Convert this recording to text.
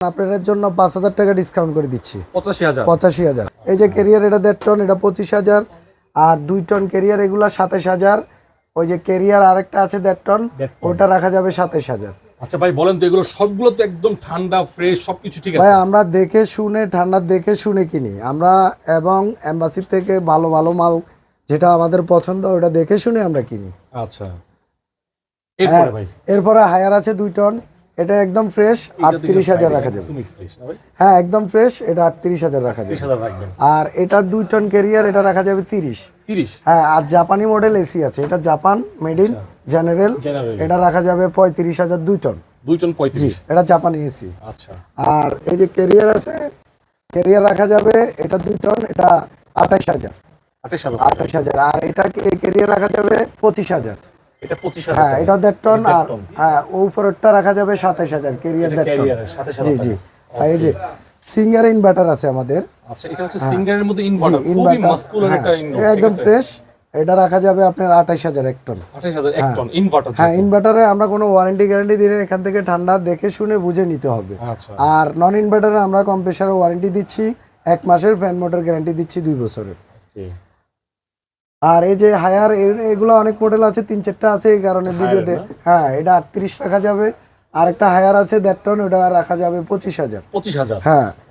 আপনাদের জন্য 5,000 টাকা ডিসকাউন্ট করে দিচ্ছি। 85,000। এই যে ক্যারিয়ার এটা 1.5 টন, এটা 25,000। আর 2 টন ক্যারিয়ার এগুলা 27,000। ওই যে ক্যারিয়ার আরেকটা আছে 1.5 টন, ওটা রাখা যাবে 27,000। আচ্ছা ভাই বলেন তো, এগুলো সবগুলো তো একদম ঠান্ডা ফ্রেশ সবকিছু ঠিক আছে ভাই আমরা দেখে শুনে ঠান্ডা দেখে শুনে কিনি আমরা, এবং এম্বাসি থেকে ভালো ভালো মাল যেটা আমাদের পছন্দ ওটা দেখে শুনে আমরা কিনি। আচ্ছা এরপরে ভাই, এরপরে হায়ার আছে 2 টন, এটা একদম ফ্রেশ 38,000 রাখা যাবে। তুমি ফ্রেশ না ভাই? হ্যাঁ একদম ফ্রেশ, এটা 38,000 রাখা যাবে। 30,000 রাখবেন। আর এটা 2 টন ক্যারিয়ার, এটা রাখা যাবে 30। হ্যাঁ, আর জাপানি মডেল এসি আছে, এটা জাপান মেড ইন জেনারেল, এটা রাখা যাবে 35,000 2 টন। 2 টন 35, এটা জাপানি এসি। আচ্ছা। আর এই যে ক্যারিয়ার আছে, ক্যারিয়ার রাখা যাবে এটা 2 টন, এটা 28,000। 28,000। আর এটা ক্যারিয়ার রাখা যাবে 25,000। এটা 25,000। হ্যাঁ এটা 1.5 টন। আর হ্যাঁ উপরেরটা রাখা যাবে 27,000 ক্যারিয়ার 1.5 টন। জি জি। আর এই যে সিঙ্গার ইনভার্টার আছে আমাদের। আচ্ছা, এটা হচ্ছে সিঙ্গারের মধ্যে ইনভার্টার, খুবই মাস্কুলার একটা ইনভার্টার, একদম ফ্রেশ। এটা রাখা যাবে আপনার 28,000 1 টন। 28,000 1 ton inverter. হ্যাঁ, ইনভার্টারে আমরা কোনো ওয়ারেন্টি গ্যারান্টি দিই না, এখান থেকে ঠান্ডা দেখে শুনে বুঝে নিতে হবে। আচ্ছা। আর নন ইনভার্টারে আমরা কম্প্রেসারের ওয়ারেন্টি দিচ্ছি 1 মাসের, ফ্যান মোটর গ্যারান্টি দিচ্ছি 2 বছরের। আর এই যে হায়ার এগুলো অনেক মডেল আছে, 3-4টা আছে, এই কারণে ভিডিওতে। হ্যাঁ এটা 38 রাখা যাবে। আর একটা হায়ার আছে 1.5 টন, ওটা রাখা যাবে 25,000। হ্যাঁ।